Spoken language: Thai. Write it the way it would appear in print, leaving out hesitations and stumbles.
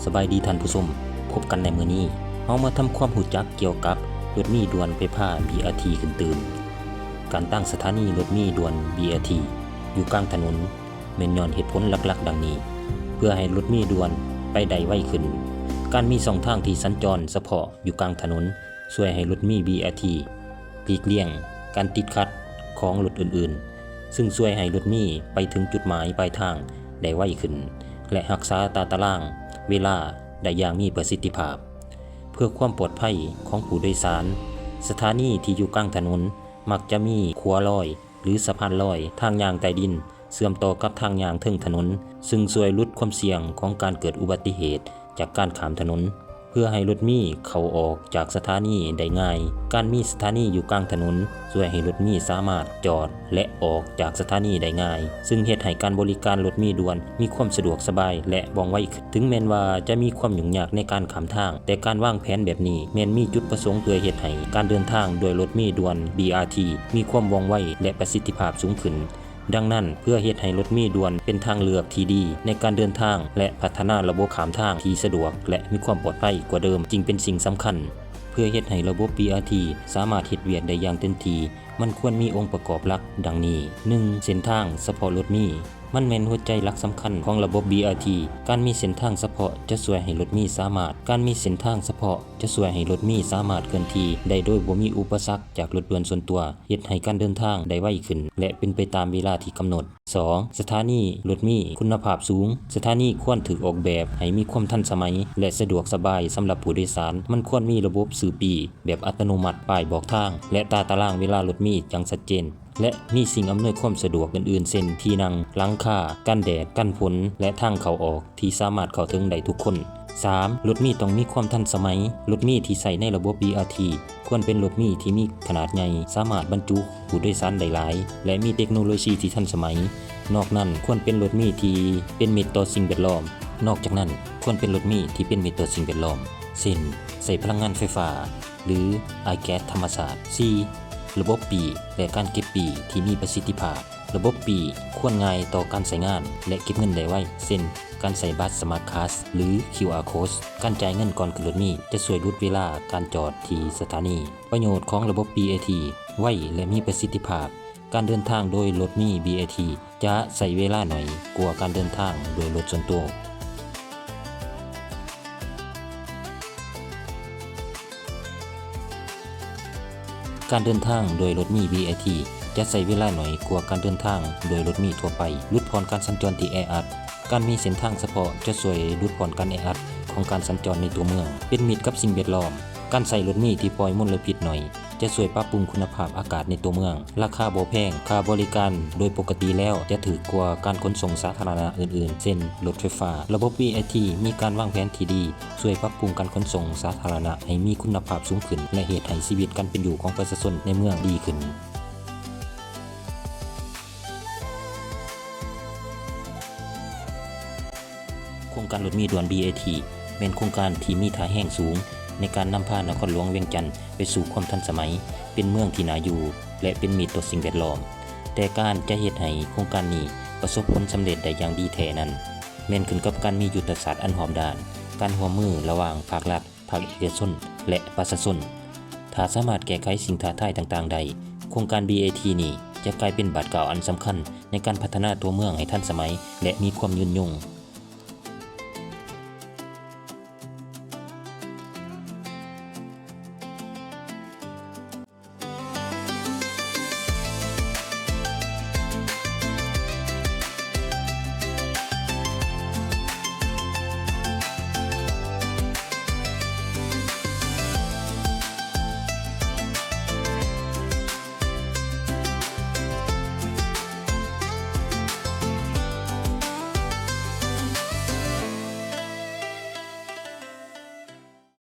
สบายดีท่านผู้ชมพบกันในมื้อนี้เฮามาทำความรู้จักเกี่ยวกับรถเมล์ด่วนไฟฟ้า BRT ขึ้นตื่นการตั้งสถานีรถเมล์ด่วน BRT อยู่กลางถนนแม่นย้อนเหตุผลหลักๆดังนี้เพื่อให้รถเมล์ด่วนไปได้ไวขึ้นการมี2ทางที่สัญจรเฉพาะอยู่กลางถนนช่วยให้รถเมล์ BRT หลีกเลี่ยงการติดขัดของรถอื่นๆซึ่งช่วยให้รถเมล์ไปถึงจุดหมายปลายทางได้ไวขึ้นและรักษาตารางเวลาได้อย่างมีประสิทธิภาพเพื่อความปลอดภัยของผู้โดยสารสถานีที่อยู่กลางถนนมักจะมีขัวลอยหรือสะพานลอยทางยางใต้ดินเชื่อมต่อกับทางยางเทิงถนนซึ่งช่วยลดความเสี่ยงของการเกิดอุบัติเหตุจากการข้ามถนนเพื่อให้รถเมล์เข้าออกจากสถานีได้ง่ายการมีสถานีอยู่กลางถนนช่วยให้รถเมล์สามารถจอดและออกจากสถานีได้ง่ายซึ่งเฮ็ดให้การบริการรถเมล์ด่วนมีความสะดวกสบายและว่องไวขึ้นถึงแม้นว่าจะมีความยุ่งยากในการข้ามทางแต่การวางแผนแบบนี้แม้นมีจุดประสงค์เพื่อเฮ็ดให้การเดินทางโดยรถเมล์ด่วน BRT มีความว่องไวและประสิทธิภาพสูงขึ้นดังนั้นเพื่อเฮ็ดให้รถเมล์ด่วนเป็นทางเลือกที่ดีในการเดินทางและพัฒนาระบบข้ามทางที่สะดวกและมีความปลอดภัยกว่าเดิมจึงเป็นสิ่งสำคัญเพื่อเฮ็ดให้ระบบ BRT สามารถเฮ็ดเวียกได้อย่างเต็มที่มันควรมีองค์ประกอบหลักดังนี้ 1. เส้นทางเฉพาะรถเมล์มันแม่นหัวใจหลักสำคัญของระบบ BRT การมีเส้นทางเฉพาะจะช่วยให้รถเมล์สามารถเคลื่อนที่ได้โดยบ่มีอุปสรรคจากรถยนต์ส่วนตัวเฮ็ดให้การเดินทางได้ไวขึ้นและเป็นไปตามเวลาที่กำหนด 2. สถานีรถเมล์คุณภาพสูงสถานีควรถูกออกแบบให้มีความทันสมัยและสะดวกสบายสำหรับผู้โดยสารมันควรมีระบบสื่อปีแบบอัตโนมัติป้ายบอกทางและตารางเวลารถเมล์อย่างชัดเจนและมีสิ่งอำนวยความสะดวกอื่นๆเช่นที่นั่งหลังคากันแดดกันฝนและทางเข้าออกที่สามารถเข้าถึงได้ทุกคน 3. รถเมล์ต้องมีความทันสมัยรถเมล์ที่ใช้ในระบบ BRT ควรเป็นรถเมล์ที่มีขนาดใหญ่สามารถบรรจุผู้โดยสารได้หลายและมีเทคโนโลยีที่ทันสมัยนอกนั้นควรเป็นรถเมล์ที่เป็นมิตรต่อสิ่งแวดล้อมเช่นใช้พลังงานไฟฟ้าหรือไอแก๊สธรรมชาติ 4. ระบบปีและการเก็บปีที่มีประสิทธิภาพระบบปีควรง่ายต่อการใช้งานและเก็บเงินได้ไวเช่นการใส่บัตร Smart Card หรือ QR Code การจ่ายเงินก่อนขึ้นรถเมล์จะช่วยลดเวลาการจอดที่สถานีประโยชน์ของระบบ BRT ไวและมีประสิทธิภาพการเดินทางโดยรถเมล์ BRT จะใช้เวลาน้อยกว่าการเดินทางโดยรถส่วนตัวการเดินทางโดยรถเมล์ BRT จะใช้เวลาน้อยกว่าการเดินทางโดยรถเมล์ทั่วไปลดผ่อนการสัญจรที่แออัดการมีเส้นทางเฉพาะจะช่วยลดผ่อนการแออัดของการสัญจรในตัวเมืองเป็นมิตรกับสิ่งแวดล้อมการใช้รถเมล์ที่ปล่อยมลพิษน้อยจะช่วยปรับปรุงคุณภาพอากาศในตัวเมืองราคาบ่แพงค่าบริการโดยปกติแล้วจะถูกกว่าการขนส่งสาธารณะอื่นๆเช่นรถไฟฟ้าระบบ BRT มีการวางแผนที่ดีช่วยปรับปรุงการขนส่งสาธารณะให้มีคุณภาพสูงขึ้นและเฮ็ดให้ชีวิตการเป็นอยู่ของประชาชนในเมืองดีขึ้นโครงการรถเมล์ด่วน BRT เป็นโครงการที่มีท่าแห่งสูงในการนำพานครหลวงเวียงจันทร์ไปสู่ความทันสมัยเป็นเมืองที่น่าอยู่และเป็นมิตรต่อสิ่งแวดล้อมแต่การจะเฮ็ดให้โครงการนี้ประสบผลสำเร็จได้อย่างดีแท้นั้นแม่นขึ้นกับการมียุทธศาสตร์อันหอมด้านการร่วมมือระหว่างภาครัฐภาคเอกชนและประชาชนถ้าสามารถแก้ไขสิ่งท้าทายต่างๆได้โครงการ BRT นี้จะกลายเป็นบาทเก่าอันสำคัญในการพัฒนาตัวเมืองให้ทันสมัยและมีความยืนยง